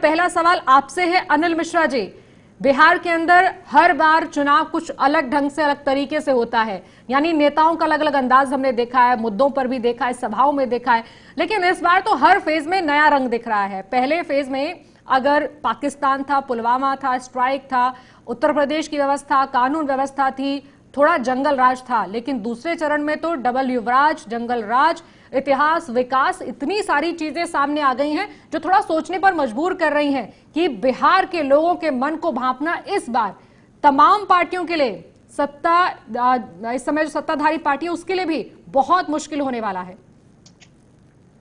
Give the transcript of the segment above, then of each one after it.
पहला सवाल आपसे है अनिल मिश्रा जी। बिहार के अंदर हर बार चुनाव कुछ अलग ढंग से, अलग तरीके से होता है, यानी नेताओं का अलग अलग अंदाज हमने देखा है, मुद्दों पर भी देखा है, सभाओं में देखा है, लेकिन इस बार तो हर फेज में नया रंग दिख रहा है। पहले फेज में अगर पाकिस्तान था, पुलवामा था, स्ट्राइक था, उत्तर प्रदेश की व्यवस्था, कानून व्यवस्था थी, थोड़ा जंगल राज था, लेकिन दूसरे चरण में तो डबल युवराज, जंगल राज, इतिहास, विकास, इतनी सारी चीजें सामने आ गई हैं जो थोड़ा सोचने पर मजबूर कर रही हैं कि बिहार के लोगों के मन को भांपना इस बार तमाम पार्टियों के लिए, इस समय जो सत्ताधारी पार्टी है उसके लिए भी बहुत मुश्किल होने वाला है।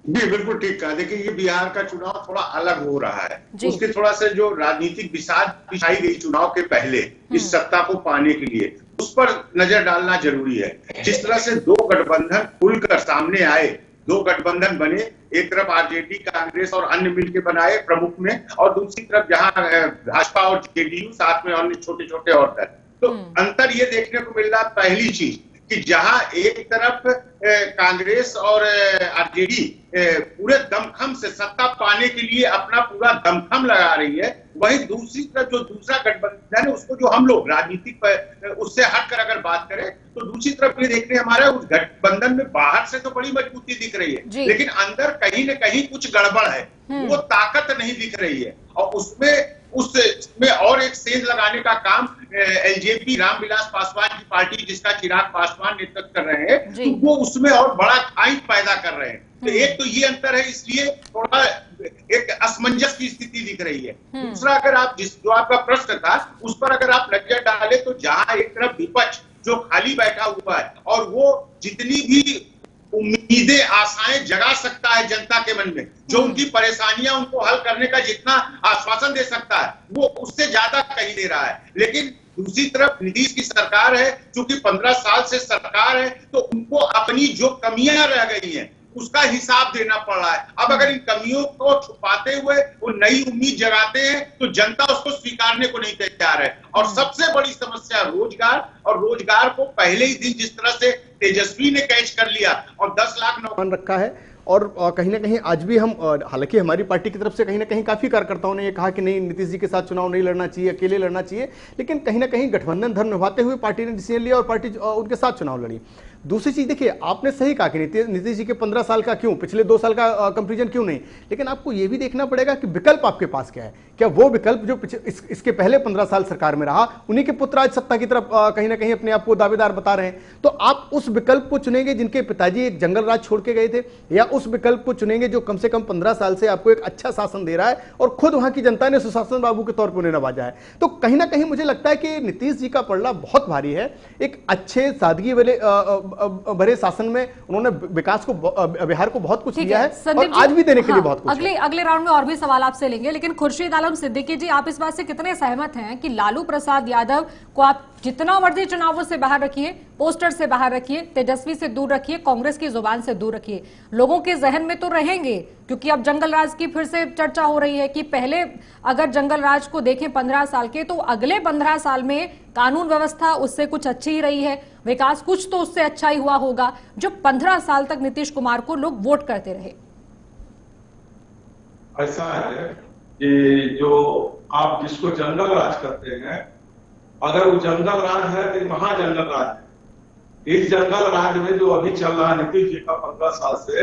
जी बिल्कुल ठीक कहा। देखिए, ये बिहार का चुनाव थोड़ा अलग हो रहा है। उसके थोड़ा सा जो राजनीतिक बिसात बिछाई गई चुनाव के पहले इस सत्ता को पाने के लिए, उस पर नजर डालना जरूरी है। जिस तरह से दो गठबंधन खुलकर सामने आए, दो गठबंधन बने, एक तरफ आरजेडी, कांग्रेस और अन्य मिलकर बनाए प्रमुख में, और दूसरी तरफ जहां भाजपा और जेडीयू, साथ में अन्य छोटे छोटे और दल। तो अंतर ये देखने को मिल रहा, पहली चीज कि जहां एक तरफ कांग्रेस और आरजेडी पूरे दमखम से सत्ता पाने के लिए अपना पूरा दमखम लगा रही है, वहीं दूसरी तरफ जो दूसरा गठबंधन है उसको, जो हम लोग राजनीतिक उससे हटकर अगर बात करें तो दूसरी तरफ ये देखने हमारा उस गठबंधन में बाहर से तो बड़ी मजबूती दिख रही है, लेकिन अंदर कहीं न कहीं कुछ गड़बड़ है, वो ताकत नहीं दिख रही है। और उसमें और एक सेंध लगाने का काम एलजेपी, रामविलास पासवान की पार्टी, जिसका चिराग पासवान नेतृत्व कर रहे हैं, तो वो उसमें और बड़ा खाई पैदा कर रहे हैं। तो एक तो ये अंतर है, इसलिए थोड़ा एक असमंजस की स्थिति दिख रही है। दूसरा, अगर आप जो आपका प्रश्न था उस पर अगर आप नजर डाले तो जहां एक तरफ विपक्ष जो खाली बैठा हुआ है और वो जितनी भी उम्मीदें, आशाएं जगा सकता है जनता के मन में, जो उनकी परेशानियां उनको हल करने का जितना आश्वासन दे सकता है, वो उससे ज्यादा कहीं दे रहा है। लेकिन दूसरी तरफ नीतीश की सरकार है, चूंकि 15 साल से सरकार है, तो उनको अपनी जो कमियां रह गई हैं उसका हिसाब देना पड़ रहा है। अब अगर इन कमियों को छुपाते हुए वो नई उम्मीद जगाते हैं तो जनता उसको स्वीकारने को नहीं तैयार है। और सबसे बड़ी समस्या रोजगार, और रोजगार को पहले ही दिन जिस तरह से तेजस्वी ने कैच कर लिया और 10 लाख नौकरी रखा है, और कहीं ना कहीं आज भी हम, हालांकि हमारी पार्टी की तरफ से कहीं ना कहीं काफी कार्यकर्ताओं ने ये कहा कि नहीं, नीतीश जी के साथ चुनाव नहीं लड़ना चाहिए, अकेले लड़ना चाहिए, लेकिन कहीं ना कहीं गठबंधन धर्म निभाते हुए पार्टी ने डिसीजन लिया और पार्टी उनके साथ चुनाव लड़ी। दूसरी चीज देखिए, आपने सही कहा कि नीतीश जी के 15 साल का क्यों, पिछले 2 साल का कंपेरिजन क्यों नहीं, लेकिन आपको यह भी देखना पड़ेगा कि विकल्प आपके पास क्या है। क्या वो विकल्प जो इसके पहले 15 साल सरकार में रहा, उन्हीं के पुत्र आज सत्ता की तरफ कहीं ना कहीं अपने आप को दावेदार बता रहे हैं, तो आप उस विकल्प को चुनेंगे जिनके पिताजी एक जंगल राज छोड़ के गए थे, या उस विकल्प को चुनेंगे जो कम से कम 15 साल से आपको एक अच्छा शासन दे रहा है और खुद वहां की जनता ने सुशासन बाबू के तौर पर उन्हें नवाजा है। तो कहीं ना कहीं मुझे लगता है कि नीतीश जी का पलड़ा बहुत भारी है। एक अच्छे सादगी भरे शासन में उन्होंने विकास को, बिहार को बहुत कुछ दिया है और आज भी देने के लिए बहुत कुछ है। अगले राउंड में और भी सवाल आपसे लेंगे, लेकिन खुर्शीद आलम सिद्दीकी जी, आप इस बात से कितने सहमत हैं कि लालू प्रसाद यादव को आप जितना मर्जी चुनावों से बाहर रखिए, पोस्टर से बाहर रखिए, तेजस्वी से दूर रखिए, कांग्रेस की जुबान से दूर रखिए, लोगों के जहन में तो रहेंगे, क्योंकि अब जंगल राज की फिर से चर्चा हो रही है कि पहले अगर जंगल राज को देखें 15 साल के, तो अगले 15 साल में कानून व्यवस्था उससे कुछ अच्छी ही रही है, विकास कुछ तो उससे अच्छा ही हुआ होगा, जो 15 साल तक नीतीश कुमार को लोग वोट करते रहे। ऐसा है कि जो आप जिसको जंगल राज करते हैं, अगर वो जंगल राज है तो महाजंगल राज है। इस जंगल राज में जो अभी चल रहा है नीतीश जी का 15 साल से,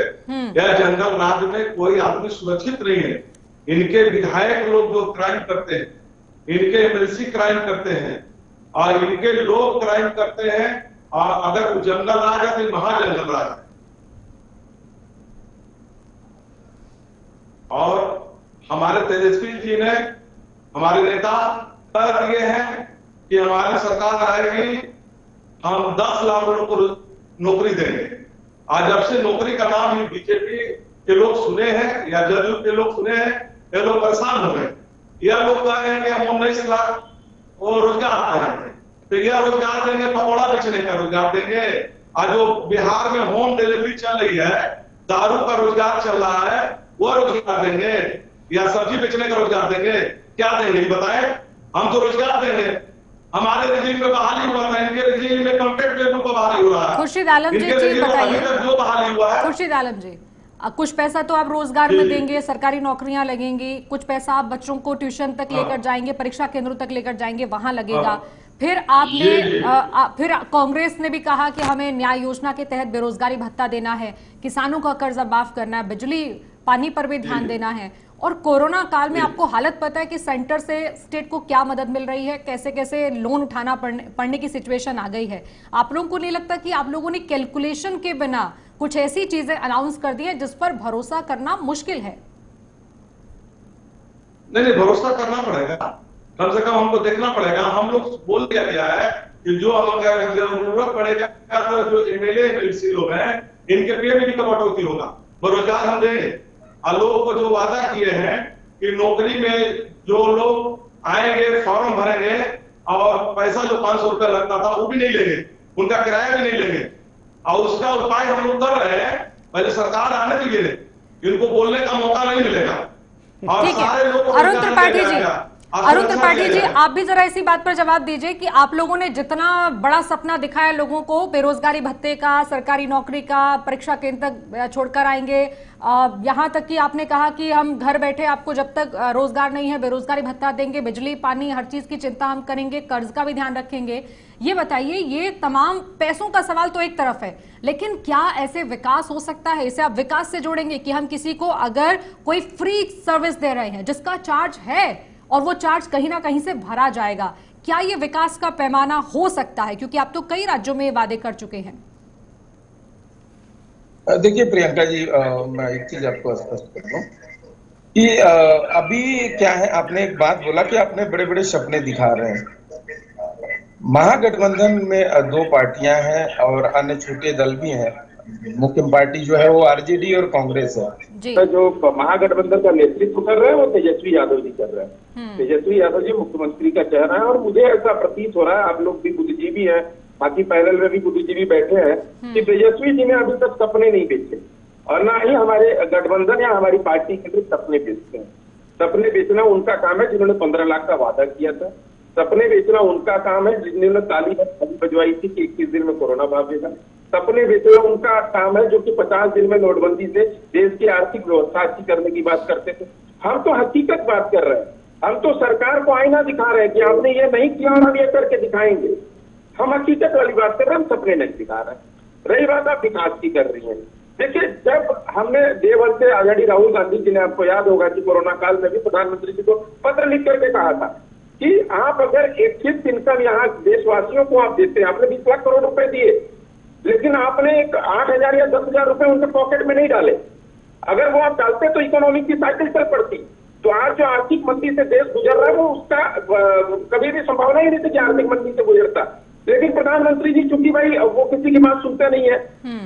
यह जंगल राज में कोई आदमी सुरक्षित नहीं है। इनके विधायक लोग जो क्राइम करते हैं, इनके एमएलसी क्राइम करते हैं और इनके लोग क्राइम करते हैं, और अगर वो जंगल राज है तो महाजंगल राज है। और हमारे तेजस्वी जी ने, हमारे नेता तय किए हैं कि हमारी सरकार आएगी, हम 10 लाख लोगों को नौकरी देंगे। आज जब से नौकरी का नाम ही बीजेपी के लोग सुने हैं या जदयू के लोग सुने हैं, ये लोग परेशान हो गए। यह लोग कह रहे हैं कि हम 19 लाख वो रोजगार देंगे, तो यह रोजगार देंगे, पकौड़ा बेचने का रोजगार देंगे। आज जो बिहार में होम डिलीवरी चल रही है, दारू का रोजगार चल रहा है, वो रोजगार देंगे या सब्जी बेचने का रोजगार देंगे? क्या देंगे बताएं? हम तो रोजगार देंगे। हमारे रेजिम में बहाली हुआ था, इनके रेजिम में कॉन्ट्रैक्ट लेबर को बहाली हो रहा है। खुर्शीद आलम जी बताइए, जो बहाली हुआ है। खुर्शीद आलम जी, कुछ पैसा तो आप रोजगार में देंगे, सरकारी नौकरियां लगेंगी, कुछ पैसा आप बच्चों को ट्यूशन तक लेकर जाएंगे, परीक्षा केंद्रों तक लेकर जाएंगे, वहां लगेगा। फिर आपने फिर कांग्रेस ने भी कहा कि हमें न्याय योजना के तहत बेरोजगारी भत्ता देना है, किसानों का कर्जा माफ करना है, बिजली पानी पर भी ध्यान देना है। और कोरोना काल में आपको हालत पता है कि सेंटर से स्टेट को क्या मदद मिल रही है, कैसे कैसे लोन उठाना पड़ने की सिचुएशन आ गई है। आप लोगों को नहीं लगता कि आप लोगों ने कैलकुलेशन के बिना कुछ ऐसी चीजें अनाउंस कर दी है जिस पर भरोसा करना मुश्किल है? नहीं, भरोसा करना पड़ेगा, कम से कम हमको देखना पड़ेगा। हम लोग बोल दिया गया है कि जो जरूरत पड़ेगा, जो एमएलए एमएलसी लोग हैं इनके पे भी कटौती होगा, बेरोजगार हम देंगे। और लोगों को जो वादा किए हैं कि नौकरी में जो लोग आएंगे फॉर्म भरेंगे और पैसा जो 500 रुपया लगता था वो भी नहीं लेंगे, उनका किराया भी नहीं लेंगे। और उसका उपाय हम लोग कर रहे हैं, पहले सरकार आने दीजिए, इनको बोलने का मौका नहीं मिलेगा। और सारे लोग अरुण त्रिपाठी जी, आप भी जरा इसी बात पर जवाब दीजिए कि आप लोगों ने जितना बड़ा सपना दिखाया लोगों को, बेरोजगारी भत्ते का, सरकारी नौकरी का, परीक्षा केंद्र तक छोड़कर आएंगे, यहाँ तक कि आपने कहा कि हम घर बैठे आपको जब तक रोजगार नहीं है बेरोजगारी भत्ता देंगे, बिजली पानी हर चीज की चिंता हम करेंगे, कर्ज का भी ध्यान रखेंगे। ये बताइए, ये तमाम पैसों का सवाल तो एक तरफ है, लेकिन क्या ऐसे विकास हो सकता है? इसे आप विकास से जोड़ेंगे कि हम किसी को अगर कोई फ्री सर्विस दे रहे हैं जिसका चार्ज है और वो चार्ज कहीं ना कहीं से भरा जाएगा, क्या ये विकास का पैमाना हो सकता है? क्योंकि आप तो कई राज्यों में ये वादे कर चुके हैं। देखिए प्रियंका जी, मैं एक चीज आपको स्पष्ट कर दूं कि अभी क्या है, आपने एक बात बोला कि आपने बड़े बड़े सपने दिखा रहे हैं। महागठबंधन में 2 पार्टियां हैं और अन्य छोटे दल भी हैं। मुख्य पार्टी जो है वो आरजेडी और कांग्रेस है। तो जो महागठबंधन का नेतृत्व कर रहे हैं वो तेजस्वी यादव जी कर रहे हैं। तेजस्वी यादव जी मुख्यमंत्री का चेहरा है और मुझे ऐसा प्रतीत हो रहा है, आप लोग भी बुद्धिजीवी हैं, बाकी पैनल में भी बुद्धिजीवी बैठे हैं, कि तेजस्वी जी ने अभी तक सपने नहीं बेचे और ना ही हमारे गठबंधन या हमारी पार्टी के लिए सपने बेचते हैं। सपने बेचना उनका काम है जिन्होंने 15 लाख का वादा किया था। सपने बेचना उनका काम है जिन्होंने ताली बजवाई थी कि 21 दिन में कोरोना भागेगा। सपने बेचना उनका काम है जो कि 50 दिन में नोटबंदी से देश की आर्थिक व्यवस्था अच्छी करने की बात करते थे। हम तो हकीकत बात कर रहे हैं, हम तो सरकार को आईना दिखा रहे हैं कि आपने ये नहीं किया और हम ये करके दिखाएंगे। हम हकीकत वाली बात कर रहे हैं, हम सपने नहीं दिखा रहे हैं। रही बात आप विकास की कर रही है, देखिए जब हमने देवल से आदरणीय राहुल गांधी जी ने, आपको याद होगा कि कोरोना काल में भी प्रधानमंत्री जी को पत्र लिख करके कहा था कि आप अगर एक फिक्स इनकम यहाँ देशवासियों को आप देते हैं, आपने 20 लाख करोड़ रुपए दिए, लेकिन आपने एक 8,000 या 10,000 रुपए उनके पॉकेट में नहीं डाले। अगर वो आप डालते तो इकोनॉमी की साइकिल चल पड़ती। तो आज जो आर्थिक मंदी से देश गुजर रहा है वो उसका कभी भी संभावना ही नहीं थी कि आर्थिक मंदी से गुजरता। लेकिन प्रधानमंत्री जी चूंकि भाई वो किसी की बात सुनते नहीं है,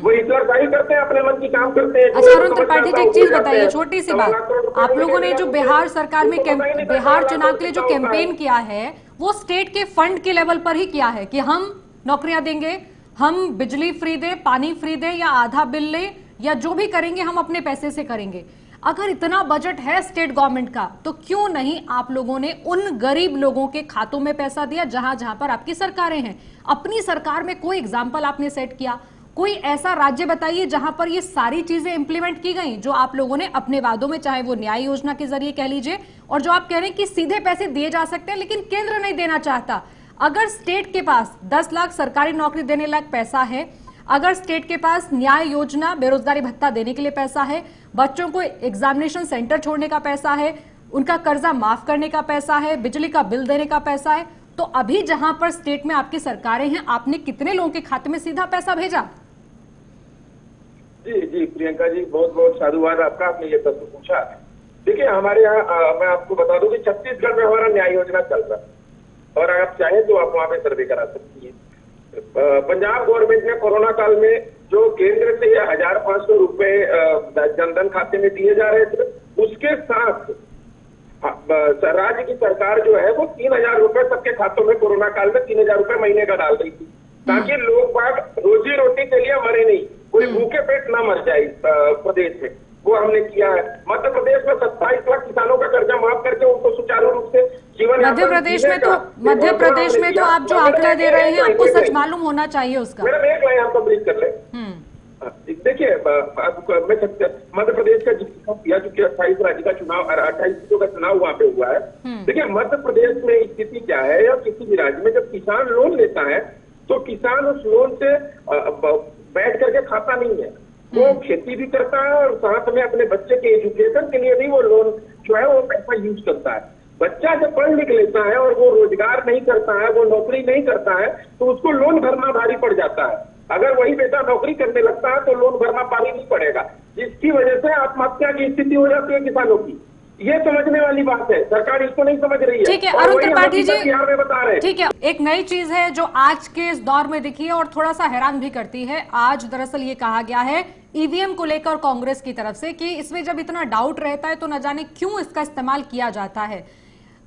वो इतलाशाही करते हैं, अपने मन की काम करते हैं। अच्छा अरुण त्रिपाठी जी, एक चीज बताइए, छोटी सी बात, आप लोगों ने जो बिहार सरकार में बिहार चुनाव के लिए जो कैंपेन किया है वो स्टेट के फंड के लेवल पर ही किया है कि हम नौकरियां देंगे, हम बिजली फ्री दे, पानी फ्री दे या आधा बिल ले या जो भी करेंगे हम अपने पैसे से करेंगे। अगर इतना बजट है स्टेट गवर्नमेंट का तो क्यों नहीं आप लोगों ने उन गरीब लोगों के खातों में पैसा दिया जहां जहां पर आपकी सरकारें हैं? अपनी सरकार में कोई एग्जाम्पल आपने सेट किया? कोई ऐसा राज्य बताइए जहां पर ये सारी चीजें इंप्लीमेंट की गई जो आप लोगों ने अपने वादों में, चाहे वो न्याय योजना के जरिए कह लीजिए, और जो आप कह रहे हैं कि सीधे पैसे दिए जा सकते हैं लेकिन केंद्र नहीं देना चाहता। अगर स्टेट के पास 10 लाख सरकारी नौकरी देने लायक पैसा है, अगर स्टेट के पास न्याय योजना बेरोजगारी भत्ता देने के लिए पैसा है, बच्चों को एग्जामिनेशन सेंटर छोड़ने का पैसा है, उनका कर्जा माफ करने का पैसा है, बिजली का बिल देने का पैसा है, तो अभी जहां पर स्टेट में आपकी सरकारें हैं, आपने कितने लोगों के खाते में सीधा पैसा भेजा? जी जी प्रियंका जी, बहुत बहुत साधुवाद आपका, आपने ये प्रश्न पूछा। देखिए हमारे यहाँ मैं आपको बता दूं कि छत्तीसगढ़ में हमारा न्याय योजना चल रहा है और अगर आप चाहें तो आप वहां पे सर्वे करा सकती है। पंजाब गवर्नमेंट ने कोरोना काल में जो केंद्र से 1,500 रुपए जनधन खाते में दिए जा रहे थे, उसके साथ राज्य की सरकार जो है वो 3,000 रुपए सबके खातों में कोरोना काल में 3,000 रुपए महीने का डाल रही थी, ताकि लोग बाग रोजी रोटी के लिए मरे नहीं, कोई भूखे पेट ना मर जाए प्रदेश में। वो हमने किया है। मध्य प्रदेश में 27 लाख किसानों का कर्जा माफ करके उनको सुचारू रूप से जीवन मध्य प्रदेश में तो आप जो आंकड़ा दे रहे हैं आपको सच मालूम होना चाहिए उसका। मैडम एक लाइन आप कंप्लीट कर ले। देखिए देखिए मध्य प्रदेश का किया चूंकि 28 राज्य का चुनाव 28 सीटों का चुनाव वहां पे हुआ है। देखिए मध्य प्रदेश में स्थिति क्या है, या किसी भी राज्य में जब किसान लोन लेता है तो किसान उस लोन से बैठ करके खाता नहीं है, वो खेती भी करता है और साथ में अपने बच्चे के एजुकेशन के लिए भी वो लोन जो है वो पैसा यूज करता है। बच्चा जब पढ़ लिख लेता है और वो रोजगार नहीं करता है, वो नौकरी नहीं करता है, तो उसको लोन भरना भारी पड़ जाता है। अगर वही बेटा नौकरी करने लगता है तो लोन भरना भारी नहीं पड़ेगा, जिसकी वजह से आत्महत्या की स्थिति हो जाती है किसानों की। ये समझने वाली बात है, सरकार इसको नहीं समझ रही है। ठीक है अरुण त्रिपाठी जी, बिहार में बता रहे हैं। ठीक है, एक नई चीज है जो आज के इस दौर में दिखी है और थोड़ा सा हैरान भी करती है। आज दरअसल ये कहा गया है ईवीएम को लेकर कांग्रेस की तरफ से कि इसमें जब इतना डाउट रहता है तो न जाने क्यों इसका इस्तेमाल किया जाता है।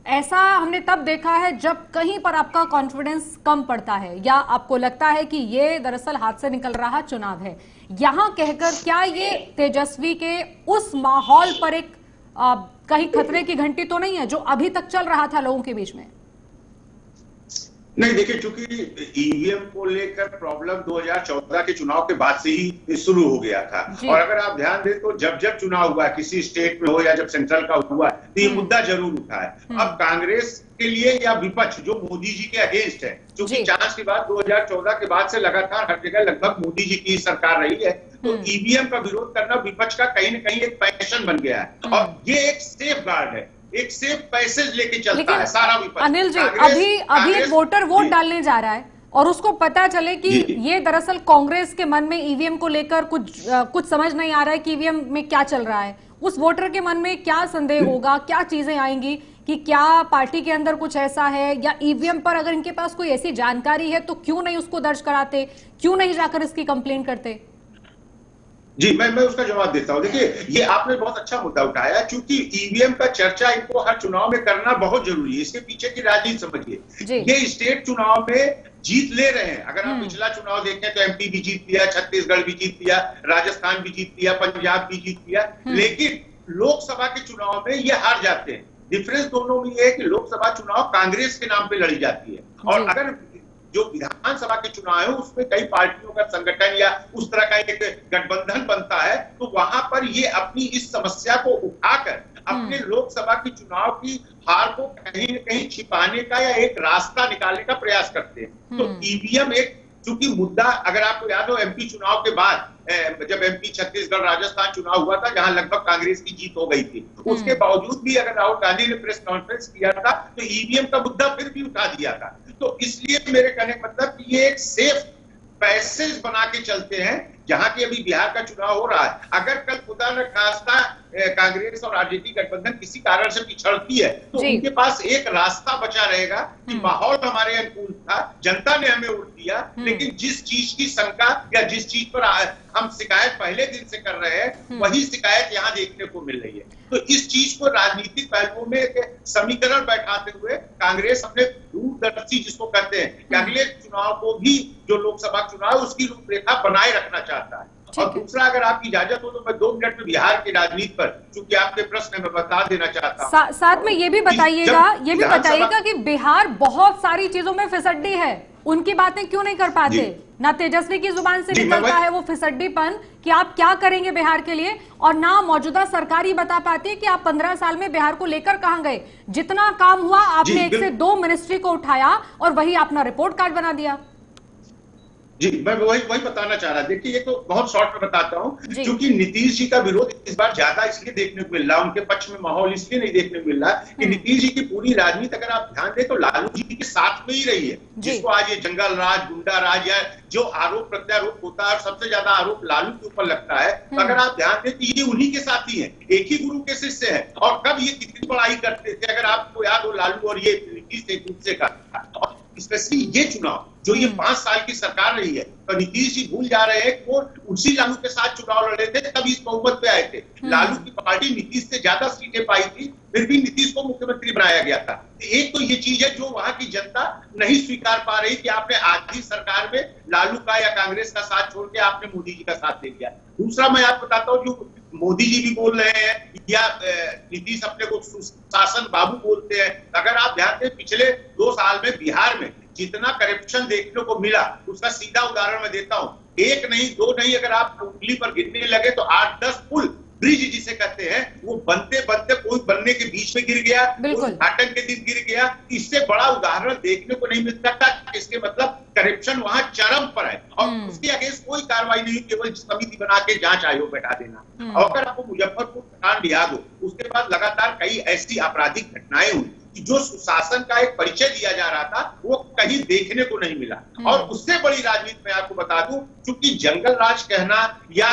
ऐसा हमने तब देखा है जब कहीं पर आपका कॉन्फिडेंस कम पड़ता है या आपको लगता है कि ये दरअसल हाथ से निकल रहा चुनाव है। यहां कहकर क्या ये तेजस्वी के उस माहौल पर एक कहीं खतरे की घंटी तो नहीं है जो अभी तक चल रहा था लोगों के बीच में? नहीं, देखिए चूंकि ईवीएम को लेकर प्रॉब्लम 2014 के चुनाव के बाद से ही शुरू हो गया था, और अगर आप ध्यान दें तो जब जब चुनाव हुआ किसी स्टेट में हो या जब सेंट्रल का हुआ तो ये मुद्दा जरूर उठा है। अब कांग्रेस के लिए या विपक्ष जो मोदी जी के अगेंस्ट है, क्योंकि जांच के बाद 2014 के बाद से लगातार हर जगह लगभग मोदी जी की सरकार रही है, तो ईवीएम का विरोध करना विपक्ष का कहीं न कहीं एक पैशन बन गया है और ये एक सेफ गार्ड है, एक सेफ पैसेज लेके चलता है सारा विपक्ष। अनिल जी, अभी एक वोटर वोट डालने जा रहा है और उसको पता चले कि ये दरअसल कांग्रेस के मन में ईवीएम को लेकर कुछ समझ नहीं आ रहा है कि ईवीएम में क्या चल रहा है। उस वोटर के मन में क्या संदेह होगा, क्या चीजें आएंगी कि क्या पार्टी के अंदर कुछ ऐसा है, या ईवीएम पर अगर इनके पास कोई ऐसी जानकारी है तो क्यों नहीं उसको दर्ज कराते, क्यों नहीं जाकर इसकी कंप्लेंट करते? जी, मैं उसका जवाब देता हूं। देखिए, ये आपने बहुत अच्छा मुद्दा उठाया, क्योंकि ईवीएम का चर्चा इनको हर चुनाव में करना बहुत जरूरी है। इसके पीछे की राजनीति समझिए। ये स्टेट चुनाव में जीत ले रहे हैं। अगर आप पिछला चुनाव देखें तो एमपी भी जीत लिया, छत्तीसगढ़ भी जीत लिया, राजस्थान भी जीत लिया, पंजाब भी जीत लिया, लेकिन लोकसभा के चुनाव में ये हार जाते हैं। डिफरेंस दोनों में ये है कि लोकसभा चुनाव कांग्रेस के नाम पे लड़ी जाती है, और अगर जो विधानसभा के चुनाव है उसमें कई पार्टियों का संगठन या उस तरह का एक गठबंधन बनता है, तो वहां पर ये अपनी इस समस्या को उठाकर अपने लोकसभा की चुनाव की हार को कहीं न कहीं छिपाने का या एक रास्ता निकालने का प्रयास करते हैं। तो ईवीएम एक चूंकि मुद्दा, अगर आपको याद हो एमपी चुनाव के बाद जब एमपी छत्तीसगढ़ राजस्थान चुनाव हुआ था जहां लगभग कांग्रेस की जीत हो गई थी, उसके बावजूद भी अगर राहुल गांधी ने प्रेस कॉन्फ्रेंस किया था तो ईवीएम का मुद्दा फिर भी उठा दिया था। तो इसलिए मेरे कहने का मतलब कि ये एक सेफ पैसेज बना के चलते हैं। जहां की अभी बिहार का चुनाव हो रहा है, अगर कल खुदा न खास्ता कांग्रेस और आरजेडी गठबंधन किसी कारण से पिछड़ती है तो उनके पास एक रास्ता बचा रहेगा कि माहौल हमारे अनुकूल था, जनता ने हमें वोट दिया, लेकिन जिस चीज की शंका या जिस चीज पर हम शिकायत पहले दिन से कर रहे हैं वही शिकायत यहाँ देखने को मिल रही है। तो इस चीज को राजनीतिक पहलुओं में एक समीकरण बैठाते हुए कांग्रेस अपने दूरदर्शी जिसको कहते हैं कि अगले चुनाव को भी जो लोकसभा चुनाव है उसकी रूपरेखा बनाए रखना चाहता है। और दूसरा, अगर आपकी इजाजत हो तो मैं 2 मिनट में बिहार की राजनीति पर, क्योंकि आपके प्रश्न में बता देना चाहता हूं। साथ में ये भी बताइएगा कि बिहार बहुत सारी चीजों में फिसड्डी है, उनकी बातें क्यों नहीं कर पाते? ना तेजस्वी की जुबान से निकलता है वो फिसड्डीपन कि आप क्या करेंगे बिहार के लिए, और ना मौजूदा सरकार ही बता पाती है कि आप 15 साल में बिहार को लेकर कहां गए। जितना काम हुआ आपने 1 से 2 मिनिस्ट्री को उठाया और वही अपना रिपोर्ट कार्ड बना दिया। जी, मैं वही बताना चाह रहा। देखिए, ये तो बहुत शॉर्ट में बताता हूं, क्योंकि नीतीश जी का विरोध इस बार ज्यादा इसलिए देखने को मिल रहा है, उनके पक्ष में माहौल इसलिए नहीं देखने को मिल रहा कि नीतीश जी की पूरी राजनीति अगर आप ध्यान दें तो लालू जी के साथ में ही रही है, जिसको आज ये जंगल राज, गुंडा राज या जो आरोप प्रत्यारोप होता है और सबसे ज्यादा आरोप लालू के ऊपर लगता है, तो अगर आप ध्यान दें तो ये उन्हीं के साथ ही है, एक ही गुरु के शिष्य है। और कब ये कितनी बड़ाई करते थे, अगर आपको याद हो, लालू और ये नीतीश एक दूसरे का, स्पेशली ये चुनाव जो ये 5 साल की सरकार रही है, तो नीतीश जी भूल जा रहे हैं कि वो उसी लालू के साथ चुनाव लड़े थे तब इस बहुमत पे आए थे। लालू की पार्टी नीतीश से ज्यादा सीटें पाई थी, फिर भी नीतीश को मुख्यमंत्री बनाया गया था। एक तो ये चीज है जो वहां की जनता नहीं स्वीकार पा रही कि आपने आधी सरकार में लालू का या कांग्रेस का साथ छोड़ के आपने मोदी जी का साथ ले लिया। दूसरा, मैं आपको बताता हूँ, जो मोदी जी भी बोल रहे हैं या नीतीश अपने को सुशासन बाबू बोलते हैं, अगर आप ध्यान दें पिछले 2 साल में बिहार में जितना करप्शन देखने को मिला उसका सीधा उदाहरण मैं देता हूं। एक नहीं, दो नहीं, अगर आप उंगली पर गिनने लगे तो 8-10 पुल, ब्रिज जिसे कहते हैं, वो बनते बनते कोई बनने के बीच में गिर गया, कोई उद्घाटन के दिन गिर गया। इससे बड़ा उदाहरण देखने को नहीं मिलता था। इसके मतलब करप्शन वहां चरम पर है और उसके अगेंस्ट कोई कार्रवाई नहीं, केवल समिति बना के जांच आयोग बैठा देना। और अगर आपको मुजफ्फरपुर कांड याद हो, उसके बाद लगातार कई ऐसी आपराधिक घटनाएं हुई कि जो सुशासन का एक परिचय दिया जा रहा था वो कहीं देखने को नहीं मिला। और उससे बड़ी राजनीति में आपको बता दूं, चूंकि जंगल राज कहना या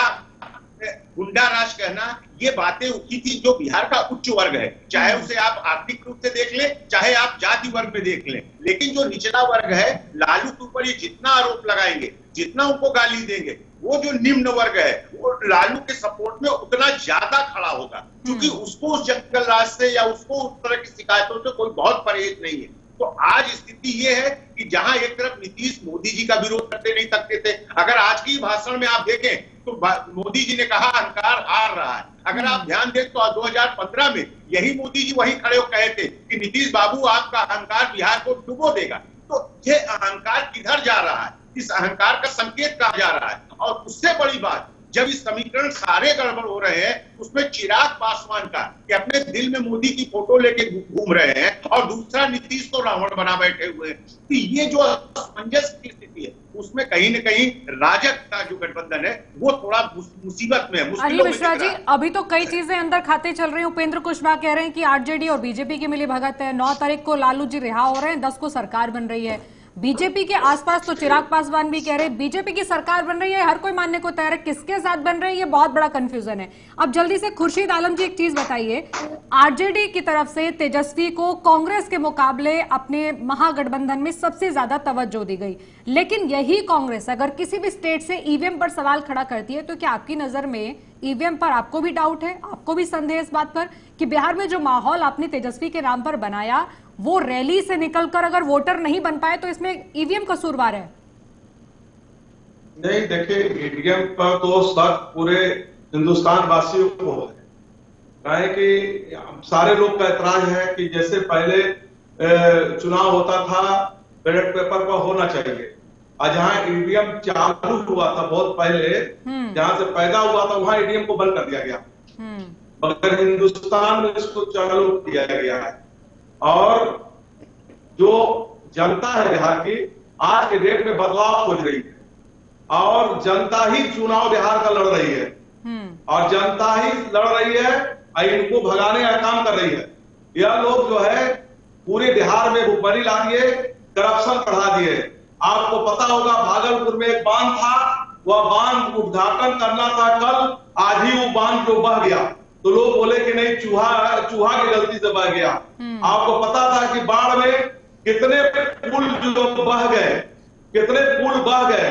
गुंडा राज कहना, ये बातें उठी थी जो बिहार का उच्च वर्ग है, चाहे उसे आप आर्थिक रूप से देख लें, चाहे आप जाति वर्ग में देख लें। लेकिन जो निचला वर्ग है, लालू के ऊपर ये जितना आरोप लगाएंगे, जितना उनको गाली देंगे, वो जो निम्न वर्ग है वो लालू के सपोर्ट में उतना ज्यादा खड़ा होगा, क्योंकि उसको उस जंगल राज से या उसको उस तरह की शिकायतों से कोई बहुत परहेज नहीं है। तो आज स्थिति ये है कि जहां एक तरफ नीतीश मोदी जी का विरोध करते नहीं सकते थे, अगर आज की भाषण में आप देखें तो मोदी जी ने कहा अहंकार हार रहा है। अगर आप ध्यान दें तो 2015 में यही मोदी जी वहीं खड़े होकर कहे थे कि नीतीश बाबू आपका अहंकार बिहार को डुबो देगा। तो ये अहंकार किधर जा रहा है, इस अहंकार का संकेत कहा जा रहा है। और उससे बड़ी बात, जब इस समीकरण सारे गड़बड़ हो रहे हैं, उसमें चिराग पासवान का कि अपने दिल में मोदी की फोटो लेके घूम रहे हैं और दूसरा नीतीश को रावण बना बैठे हुए हैं। तो ये जो असमंजस की स्थिति है, उसमें कहीं न कहीं राजग का जो गठबंधन है वो थोड़ा मुसीबत में है। अनिल मिश्रा जी, अभी तो कई चीजें अंदर खाते चल रही हैं। उपेंद्र कुशवाहा कह रहे हैं कि आरजेडी और बीजेपी की मिलीभगत है। 9 तारीख को लालू जी रिहा हो रहे हैं, 10 को सरकार बन रही है। बीजेपी के आसपास तो चिराग पासवान भी कह रहे हैं बीजेपी की सरकार बन रही है, हर कोई मानने को तैयार है। किसके साथ बन रही है, ये बहुत बड़ा कंफ्यूजन है। अब जल्दी से खुर्शीद आलम जी एक चीज बताइए, आरजेडी की तरफ से तेजस्वी को कांग्रेस के मुकाबले अपने महागठबंधन में सबसे ज्यादा तवज्जो दी गई, लेकिन यही कांग्रेस अगर किसी भी स्टेट से ईवीएम पर सवाल खड़ा करती है, तो क्या आपकी नजर में ईवीएम पर आपको भी डाउट है, आपको भी संदेह है इस बात पर कि बिहार में जो माहौल आपने तेजस्वी के नाम पर बनाया, वो रैली से निकलकर अगर वोटर नहीं बन पाए तो इसमें ईवीएम कसूरवार है? नहीं, देखिए, ईवीएम पर तो शक पूरे हिंदुस्तान वासियों को है कि सारे लोग का एतराज है कि जैसे पहले चुनाव होता था बैलेट पेपर पर होना चाहिए, और जहां ईवीएम चालू हुआ था बहुत पहले, जहां से पैदा हुआ था वहां ईवीएम को बंद कर दिया गया, मगर हिंदुस्तान में इसको चालू किया गया है। और जो जनता है बिहार की आज के डेट में बदलाव खोज रही है, और जनता ही चुनाव बिहार का लड़ रही है, और जनता ही लड़ रही है और इनको भगाने का काम कर रही है। यह लोग जो है पूरे बिहार में भुखमरी ला दिए, करप्शन बढ़ा दिए। आपको पता होगा भागलपुर में एक बांध था, वह बांध उद्घाटन करना था कल, आज ही वो बांध जो बह गया, तो लोग बोले कि नहीं, चूहा की गलती से बह गया। आपको पता था कि बाढ़ में कितने पुल जो बह गए, कितने पुल बह गए,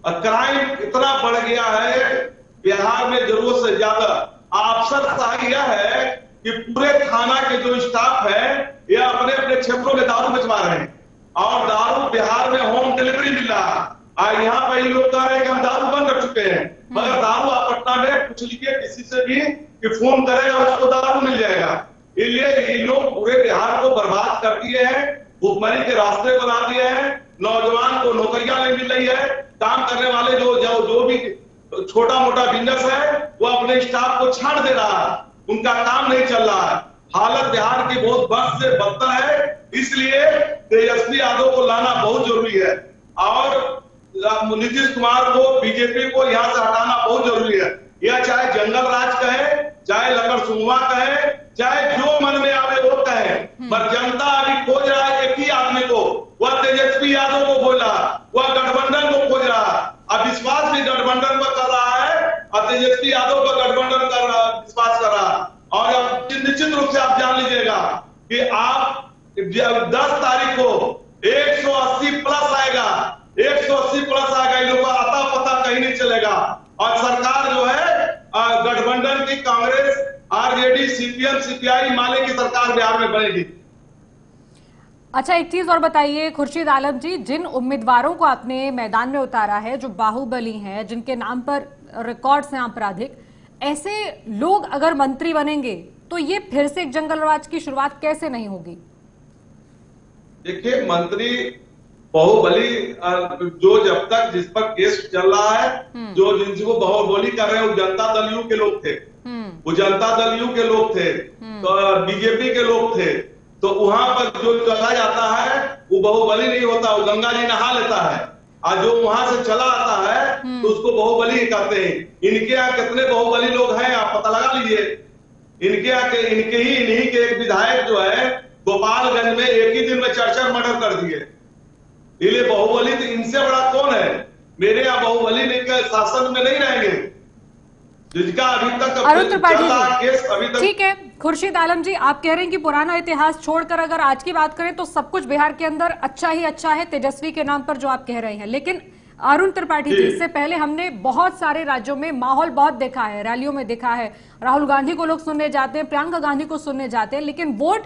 और क्राइम इतना बढ़ गया है बिहार में जरूरत से ज्यादा। अफसरशाही यह है कि पूरे थाना के जो स्टाफ है ये अपने अपने क्षेत्रों में दारू बेचवा रहे हैं, और दारू बिहार में होम डिलीवरी मिल रहा है। और यहाँ पर लोग कह रहे हैं कि हम दारू बंद कर चुके हैं, मगर दारू आप पटना में पूछ लीजिए किसी से भी कि फोन करेगा उसको दारू मिल जाएगा। इसलिए ये लोग पूरे बिहार को बर्बाद कर दिए हैं, भुखमरी के रास्ते बना दिए हैं, नौजवान को नौकरियां नहीं मिल रही है, काम करने वाले जो भी छोटा मोटा बिजनेस है वो अपने स्टाफ को छांट दे रहा है, उनका काम नहीं चल रहा है। हालत बिहार की बहुत बद से बदतर है, इसलिए तेजस्वी यादव को लाना बहुत जरूरी है, और नीतीश कुमार को, बीजेपी को यहाँ से हटाना बहुत जरूरी है। यह चाहे जंगल राज कहे, चाहे लकड़ सुंगवा कहे, चाहे जो मन में आवे वो कहे, पर जनता अभी खोज रहा है एक ही आदमी को, वह तेजस्वी यादव को खोज रहा, वह गठबंधन को खोज रहा। अब विश्वास भी गठबंधन पर कर रहा है और तेजस्वी यादव पर गठबंधन कर रहा, विश्वास कर रहा। और अब निश्चित रूप से आप जान लीजिएगा कि आप 10 तारीख को 180 प्लस आएगा, 180 प्लस आएगा। इन लोगों का अता पता कहीं नहीं चलेगा, और सरकार जो है गठबंधन की कांग्रेस, आरजेडी, सीपीएम, सीपीआई माले की सरकार बिहार में बनेगी। अच्छा, एक चीज और बताइए खुर्शीद आलम जी, जिन उम्मीदवारों को आपने मैदान में उतारा है, जो बाहुबली हैं, जिनके नाम पर रिकॉर्ड्स हैं आपराधिक, ऐसे लोग अगर मंत्री बनेंगे तो ये फिर से एक जंगल राज की शुरुआत कैसे नहीं होगी? देखिए, मंत्री बाहुबली जो जब तक जिस पर केस चल रहा है, जो जिनको बाहुबली कर रहे हैं वो जनता दल यू के लोग थे, वो जनता दल यू के लोग थे, तो बीजेपी के लोग थे। तो वहां पर जो चला जाता है वो बाहुबली नहीं होता, वो गंगा जी नहा लेता है। और जो वहां से चला आता है तो उसको बाहुबली कहते हैं। इनके यहाँ कितने बाहुबली लोग हैं आप पता लगा लीजिए। इन्हीं के एक विधायक जो है गोपालगंज में एक ही दिन में 4 मर्डर कर दिए। इसलिए बाहुबली तो इनसे बड़ा कौन है? मेरे यहाँ बाहुबली नहीं के शासन में नहीं रहेंगे, जिसका अभी तक अरुण त्रिपाठी केस अभी तक। ठीक है, खुर्शीद आलम जी, आप कह रहे हैं कि पुराना इतिहास छोड़कर अगर आज की बात करें तो सब कुछ बिहार के अंदर अच्छा ही अच्छा है, तेजस्वी के नाम पर जो आप कह रहे हैं। लेकिन अरुण त्रिपाठी जी, इससे पहले हमने बहुत सारे राज्यों में माहौल बहुत देखा है, रैलियों में देखा है, राहुल गांधी को लोग सुनने जाते हैं, प्रियंका गांधी को सुनने जाते हैं, लेकिन वोट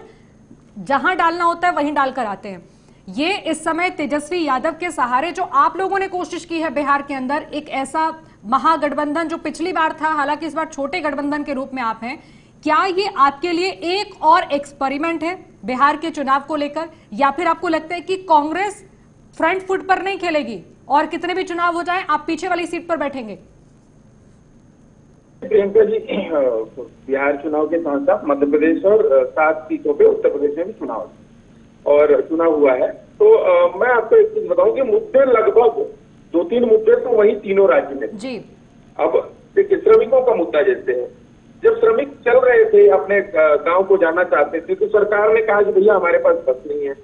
जहां डालना होता है वहीं डालकर आते हैं। ये इस समय तेजस्वी यादव के सहारे जो आप लोगों ने कोशिश की है बिहार के अंदर एक ऐसा महागठबंधन जो पिछली बार था, हालांकि इस बार छोटे गठबंधन के रूप में आप हैं, क्या ये आपके लिए एक और एक्सपेरिमेंट है बिहार के चुनाव को लेकर, या फिर आपको लगता है कि कांग्रेस फ्रंट फुट पर नहीं खेलेगी और कितने भी चुनाव हो जाए आप पीछे वाली सीट पर बैठेंगे? प्रियंका जी, बिहार चुनाव के साथ साथ मध्य प्रदेश और 7 सीटों पे उत्तर प्रदेश में भी चुनाव हुआ है। तो मैं आपको एक चीज बताऊं कि मुद्दे लगभग 2-3 मुद्दे तो वही तीनों राज्य में जी। अब देखिए, श्रमिकों का मुद्दा जैसे है, जब श्रमिक चल रहे थे अपने गांव को जाना चाहते थे तो सरकार ने कहा कि भैया हमारे पास बस नहीं है।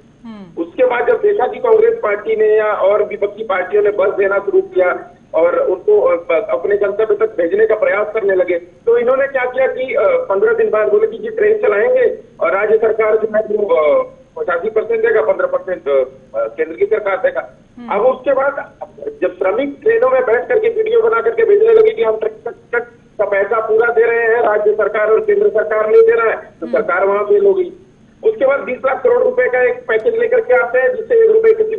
उसके बाद जब देखा कि कांग्रेस पार्टी ने या और विपक्षी पार्टियों ने बस देना शुरू किया और उनको अपने गंतव्य तक भेजने का प्रयास करने लगे, तो इन्होंने क्या किया कि 15 दिन बाद बोले कि ट्रेन चलाएंगे और राज्य सरकार जो है वो 85% देगा, 15% केंद्र की सरकार देगा। अब उसके बाद जब श्रमिक ट्रेनों में बैठ करके वीडियो बना करके भेजने लगे कि हम ट्रेन का पैसा पूरा दे रहे हैं, राज्य सरकार और केंद्र सरकार नहीं दे रहा है, तो सरकार वहां फेल हो गई। उसके बाद 20 लाख करोड़ रुपए का एक पैकेज लेकर के आते हैं जिससे 1 रुपए किसी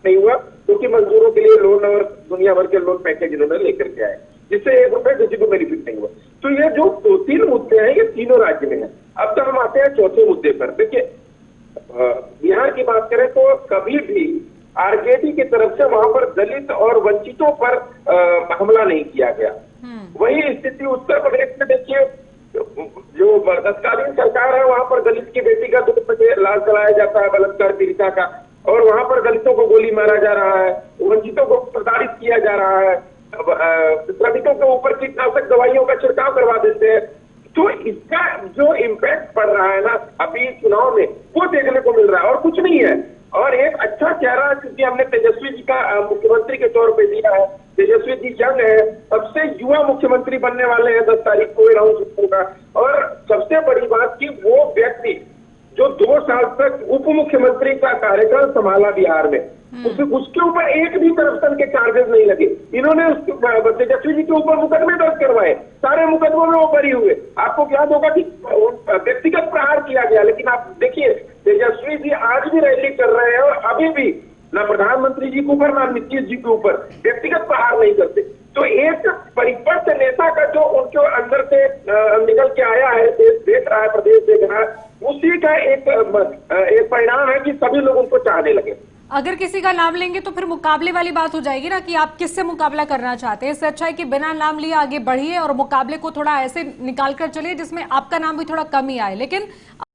नहीं हुआ, क्योंकि मजदूरों के लिए लोन और दुनिया भर के लोन पैकेज इन्होंने लेकर के आए, जिससे 1 रुपए किसी को बेनिफिट नहीं हुआ। तो ये जो 2-3 मुद्दे हैं ये तीनों राज्य में है। अब तक हम आते हैं चौथे मुद्दे पर। देखिए, बिहार की बात करें तो कभी भी आरजेडी की तरफ से वहां पर दलित और वंचितों पर हमला नहीं किया गया। वही स्थिति उत्तर प्रदेश में देखिए, जो तत्कालीन सरकार है वहां पर दलित की बेटी का दूध पे लाश जलाया जाता है, बलात्कार पीड़िता का, और वहां पर दलितों को गोली मारा जा रहा है, वंचितों को प्रताड़ित किया जा रहा है, श्रमिकों के ऊपर कीटनाशक दवाइयों का छिड़काव करवा देते हैं। तो इसका जो इम्पैक्ट पड़ रहा है ना अभी चुनाव में, वो देखने को मिल रहा है और कुछ नहीं है। और एक अच्छा चेहरा क्योंकि हमने तेजस्वी जी का मुख्यमंत्री के तौर पे दिया है, तेजस्वी जी यंग है, सबसे युवा मुख्यमंत्री बनने वाले हैं 10 तारीख को राहुल का। और सबसे बड़ी बात की वो व्यक्ति जो 2 साल तक उप मुख्यमंत्री का कार्यकाल संभाला बिहार में, उसके ऊपर एक भी करप्शन के चार्जेस नहीं लगे। इन्होंने तेजस्वी जी के ऊपर मुकदमे दर्ज करवाए, सारे मुकदमों में वो बरी हुए। आपको याद होगा कि व्यक्तिगत प्रहार किया गया, लेकिन आप देखिए तेजस्वी जी आज भी रैली कर रहे हैं और अभी भी ना प्रधानमंत्री जी के ऊपर ना नीतीश जी के ऊपर व्यक्तिगत प्रहार नहीं करते। तो एक परिपक्व नेता का जो उनके अंदर से निकल के आया है, देश देख रहा है, प्रदेश देख रहा है, उसी का एक परिणाम है कि सभी लोग उनको चाहने लगे। अगर किसी का नाम लेंगे तो फिर मुकाबले वाली बात हो जाएगी ना कि आप किससे मुकाबला करना चाहते हैं। इससे अच्छा है कि बिना नाम लिए आगे बढ़िए और मुकाबले को थोड़ा ऐसे निकाल कर चलिए जिसमें आपका नाम भी थोड़ा कम ही आए। लेकिन